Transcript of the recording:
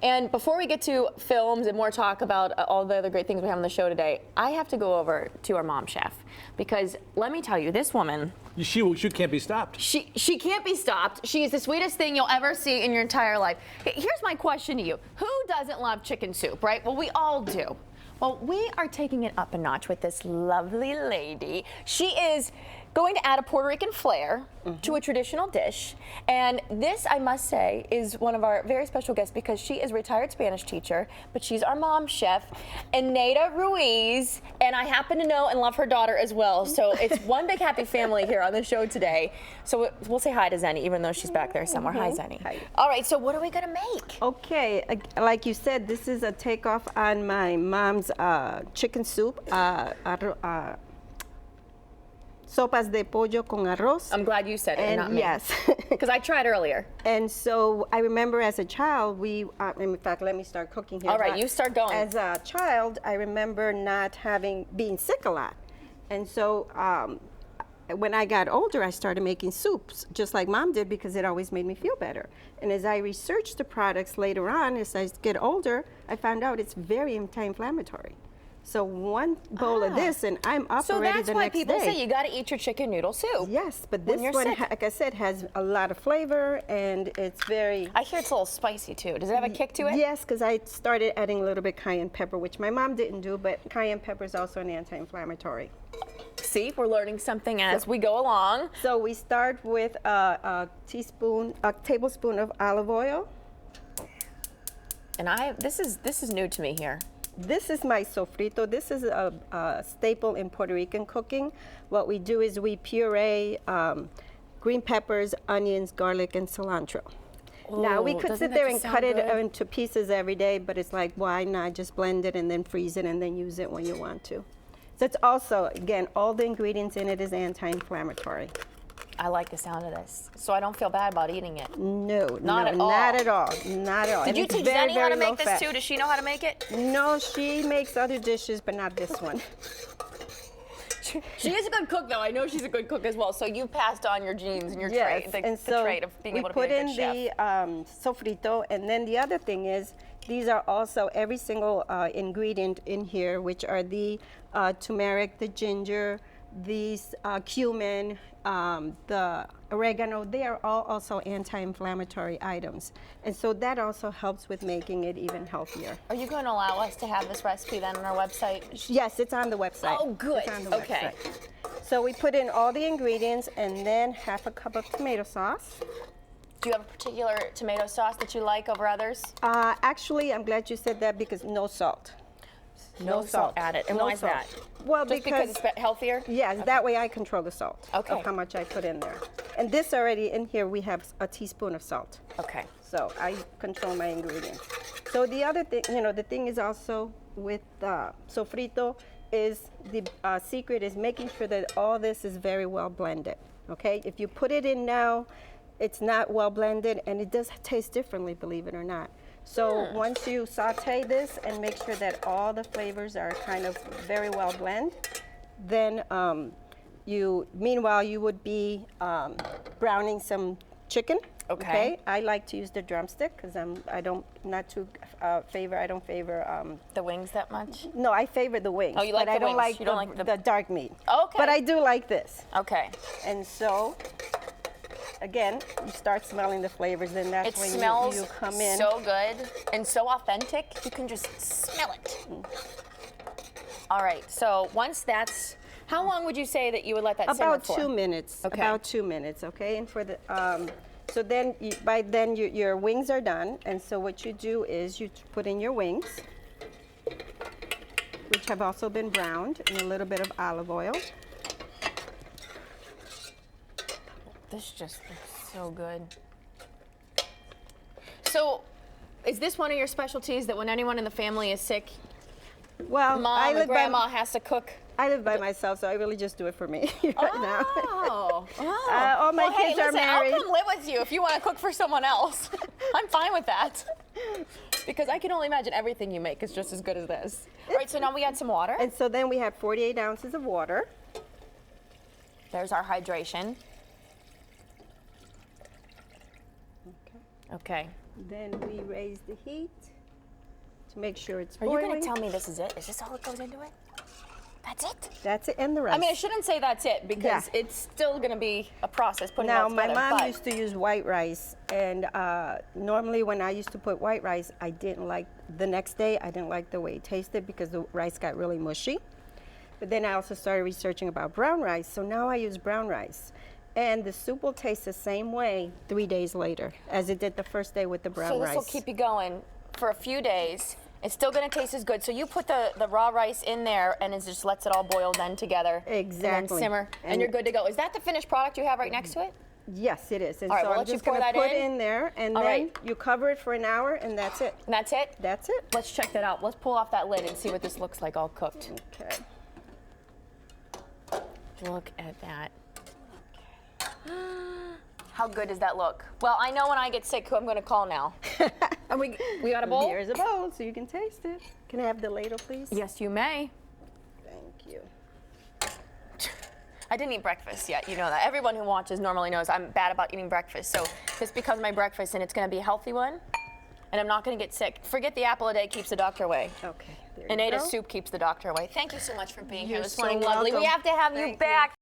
And before we get to films and more talk about all the other great things we have on the show today, I have to go over to our mom chef because let me tell you, this woman. She can't be stopped. She can't be stopped. She is the sweetest thing you'll ever see in your entire life. Here's my question to you. Who doesn't love chicken soup, right? Well, we all do. Well, we are taking it up a notch with this lovely lady. She is going to add a Puerto Rican flair to a traditional dish. And this, I must say, is one of our very special guests because she is a retired Spanish teacher, but she's our mom chef, Eneida Ruiz. And I happen to know and love her daughter as well. So it's one big happy family here on the show today. So we'll say hi to Zenny, even though she's back there somewhere. Hi, Zenny. Hi. All right, so what are we gonna make? Okay, like you said, this is a takeoff on my mom's chicken soup. Sopas de pollo con arroz. I'm glad you said it, and not me. Yes. Because I tried earlier. And so I remember as a child, in fact, let me start cooking here. All right, you start going. As a child, I remember not being sick a lot. And so when I got older, I started making soups, just like Mom did, because it always made me feel better. And as I researched the products later on, as I get older, I found out it's very anti-inflammatory. So one bowl of this, and I'm up already the next day. So that's why people say you got to eat your chicken noodle soup. Yes, but this one, like I said, has a lot of flavor, and it's very... I hear it's a little spicy, too. Does it have a kick to it? Yes, because I started adding a little bit cayenne pepper, which my mom didn't do, but cayenne pepper is also an anti-inflammatory. See, we're learning something as we go along. So we start with a tablespoon of olive oil. And this is new to me here. This is my sofrito. This is a staple in Puerto Rican cooking. What we do is we puree green peppers, onions, garlic, and cilantro. Ooh, now, we could sit there and cut it into pieces every day, but it's like, why not just blend it and then freeze it and then use it when you want to? So it's also, again, all the ingredients in it is anti-inflammatory. I like the sound of this, so I don't feel bad about eating it. No, not at all. Not at all. Not at all. Did you teach Zenny how to make this too? Does she know how to make it? No, she makes other dishes, but not this one. She is a good cook, though. I know she's a good cook as well. So you passed on your genes and your trait, the trait of being able to be a good chef. We put in the sofrito, and then the other thing is, these are also every single ingredient in here, which are the turmeric, the ginger, these cumin, the oregano. They are all also anti-inflammatory items. And so that also helps with making it even healthier. Are you going to allow us to have this recipe then on our website? Yes, it's on the website. Oh, good. It's on the okay. website. So we put in all the ingredients and then half a cup of tomato sauce. Do you have a particular tomato sauce that you like over others? Actually, I'm glad you said that because no salt. No salt added. And why is that? Well, just because it's healthier? Yes, okay. That way I control the salt of how much I put in there. And this already in here, we have a teaspoon of salt. Okay. So I control my ingredients. So the other thing, the thing is also with sofrito is the secret is making sure that all this is very well blended. Okay, if you put it in now, it's not well blended, and it does taste differently, believe it or not. So once you saute this and make sure that all the flavors are kind of very well blend, then meanwhile you would be browning some chicken. Okay. I like to use the drumstick because I don't favor the wings that much. No, I favor the wings. Oh, you like but the I don't wings. like the dark meat. Okay. But I do like this. Okay. And so, again, you start smelling the flavors, then that's when you come in. It smells so good and so authentic. You can just smell it. All right. So once that's, how long would you say that you would let that simmer for? About 2 minutes. Okay. About 2 minutes. Okay. And for the so then by then your wings are done, and so what you do is you put in your wings, which have also been browned in a little bit of olive oil. This just looks so good. So, is this one of your specialties that when anyone in the family is sick, Mom and Grandma has to cook? I live by myself, so I really just do it for me now. Oh. All my kids are married. I'll come live with you if you want to cook for someone else. I'm fine with that. Because I can only imagine everything you make is just as good as this. All right, so now we add some water. And so then we have 48 ounces of water. There's our hydration. Okay. Then we raise the heat. to make sure it's Are boiling. you going to tell me this is it? Is this all that goes into it? That's it? That's it, and the rest. I mean, I shouldn't say that's it because Yeah. it's still going to be a process putting it Now, all together. my mom but used to use white rice, and normally when I used to put white rice, I didn't like, the next day, I didn't like the way it tasted because the rice got really mushy. But then I also started researching about brown rice, so now I use brown rice. And the soup will taste the same way 3 days later as it did the first day with the brown So rice. this will keep you going for a few days. It's still going to taste as good. So you put the raw rice in there and it just lets it all boil then together. Exactly. And then simmer, and you're good to go. Is that the finished product you have right next to it? Yes, it is. And All right, so we'll I'm let you just pour going to that put in. in there, and All then right. you cover it for an hour, and that's it. And that's it? That's it. Let's check that out. Let's pull off that lid and see what this looks like all cooked. Okay. Look at that. How good does that look? Well, I know when I get sick who I'm going to call now. And we got a bowl? Here's a bowl so you can taste it. Can I have the ladle, please? Yes, you may. Thank you. I didn't eat breakfast yet, you know that. Everyone who watches normally knows I'm bad about eating breakfast. So this becomes my breakfast, and it's going to be a healthy one. And I'm not going to get sick. Forget the apple a day keeps the doctor away. Okay. There you Eneida go. soup keeps the doctor away. Thank you so much for being here You're this so morning, lovely. We welcome. have to have you Thank you. back.